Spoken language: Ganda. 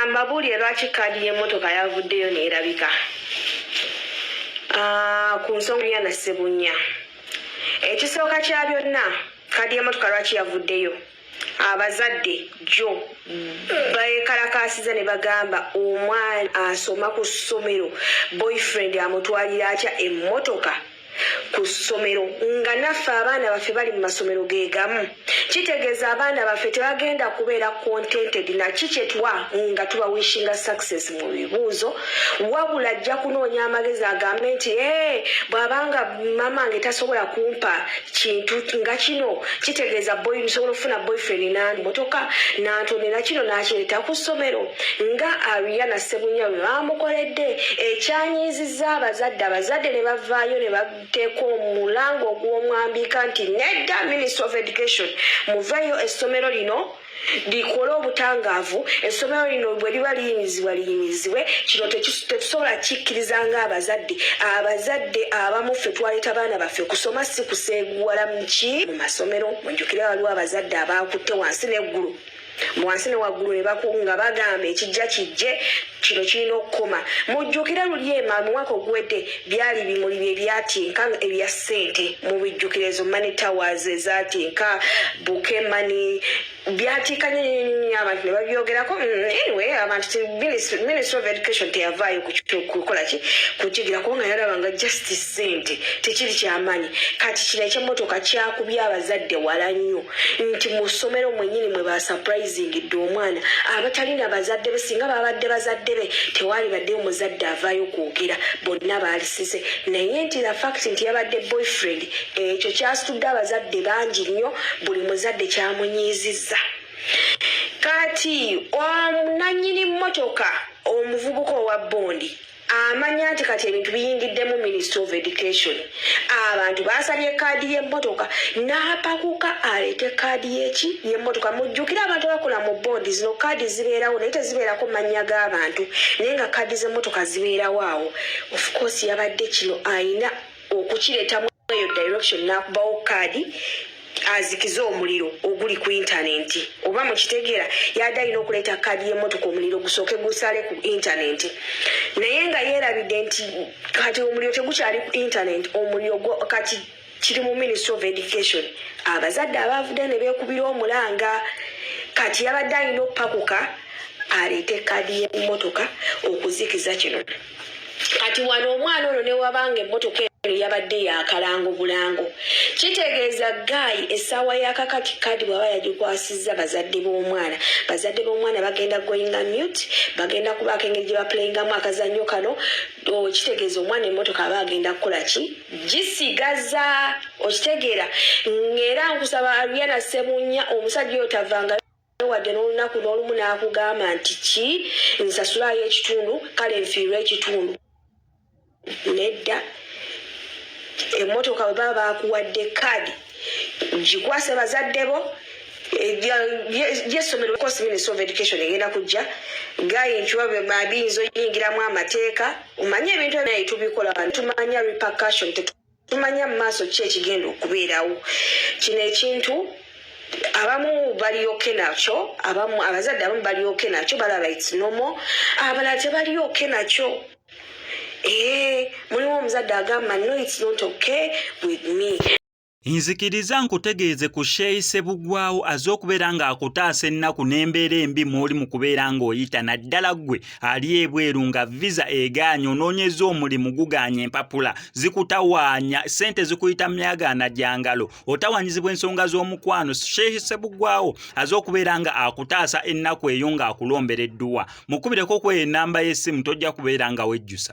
Kambabuulire lwaki kaadi y'emmotoka yavuddeyo n'erabika ku nsonga ya Ssebunya. Ekisooka kya byonna, kaadi y'emmotoka lwaki yavuddeyo? Abazadde jo beekalakaasiza ne bagamba omwana asoma ku ssomero, boyfriend amutwalira atya emmotoka ku ssomero nga naffe abaana baffe bali mu masomero ge gamu. Kitegeeza abaana baffe tebagenda kubeera contented na kiketwa nga tubawishinga success mu bibuuzo, wabula ajja kunoonya amagezi agambe nti bw'abanga mama nge tasobola kumpa kintu nga kino, kitegeeza nsobola okufuna boyfriend n'motoka n'antonera kino n'akireeta ku ssomero. Nga Ariana Ssebunya bwe bamukoledde, ekyanyiizizza abazadde ne bavaayo ne bateeka omulango ogw'omwambika nti nedda Ministry of Education muveeyo essomero lino likole obutangaavu, essomero lino bwe liba liyimizibwe. Kino tetusobola kikkiriza ng'abazadde abamu ffe twaleeta baana baffe kusoma si kuseeguwala mu masomero. Mujjukire waliwo abazadde abaakutte wansi n'eggulu, wansi ne waggulu ne bakunga bagamba ekijja kijje, kino kirina okukoma. Mujjukire Lulyema mu mwaka oguwedde byali bimuli bye byatinka ebya ssente mu bijjukire ezo money towers ezaatinka buke money byatika nnyo abantu ne babyogerako. Anyway, abantu Ministry of Education teyavaayo kukola ki kukigirako nga yalaba nga justice ssente tekiri kyamaanyi. Kati kino ekyemmotoka kyakubye abazadde wala nnyo nti mu ssomero mwennyini mwe basurprisingidde omwana. Abatalina bazadde be singa babadde bazadde be tewali badde omuzadde avaayo kwogera, bonna baalisize. Naye nti la fact nti yabadde boyfriend, ekyo kyasitudde abazadde bangi nnyo, buli muzadde kyamunyiizizza. Kati omunannyini mmotoka omuvubuka owa bondi amanya nti kati ebintu biyingiddemu Ministry of Education. Abantu baasabye kaadi y'emmotoka n'apakuka aleete kaadi y'emmotoka. Mujjukire abantu bakola mu boodi zino kaadi zibeerawo naye tezibeerako mannya g'abantu, naye nga kaadi z'emmotoka zibeerawo awo. Of course yabadde kino ayina okukireetamu eyo direction n'akubawo kaadi azikize omuliro oguli ku intaneti. Oba mukitegeera yadde alina okuleeta kaadi y'emmotoka omuliro gusooke gusale ku intaneti. Naye nga yeerabidde nti kati omuliro tegukyali ku intaneti, omuliro kati kiri mu Ministry of Education. Abazadde abaavudde ne beekubira omulanga. Kati yabadde alina okupakuka aleete kaadi y'emmotoka okuzikiza kino. Kati wano omwana ono ne wabanga emmotoka yabadde yakalango bulango, kitegeeza gayi essaawa yakakati kaadi bw'aba yagikwasizza bazadde b'omwana bagenda goyinga mute, bagenda kubaako engeri gye baplayingamu akazannyo kano. Kitegeeza omwana emmotoka aba agenda kukola ki? Gisigaza. Okitegeera. Ng'era nkusaba Ariana Ssebunya omusajja oyo tavanga wadde n'olunaku n'olumu n'akugamba nti ki nsasulayo ekitundu, kale nfiirwa ekitundu. Nedda. Emmotoka bwe baba bakuwadde kaadi gikwase bazadde bo. Lyessomero kosi Ministry of Education egenda kujja gayi nkiwa biyinza oyingiramu amateeka. Omanye ebintu ebyo tubikola, tumanya repercussion, tumanya mu maaso ki ekigenda okubeerawo. Kino ekintu abamu balioke nakyo, abazadde abamu balioke nakyo, balaba it's normal, abalala tebalioke nakyo. Mulimu omuzadde agamba no, it's not okay with me. Nzikiriza nkutegeeze ku Sheyi Ssebugwawo az'okubeera ng'akutaasa ennaku n'embeera embi mw'oli mu kubeera ng'oyita, naddala ggwe ali ebweru nga visa egaanye onoonyeza omulimu gugaanye empapula zikutawaanya ssente zikuyita myagaana gyangalo otawanyizibwa ensonga z'omukwano. Sheyi Ssebugwawo az'okubeera nga akutaasa ennaku eyo ng'akulombera edduwa. Mukubireko kwe ennamba y'essimu tojja kubeera nga wejjusa.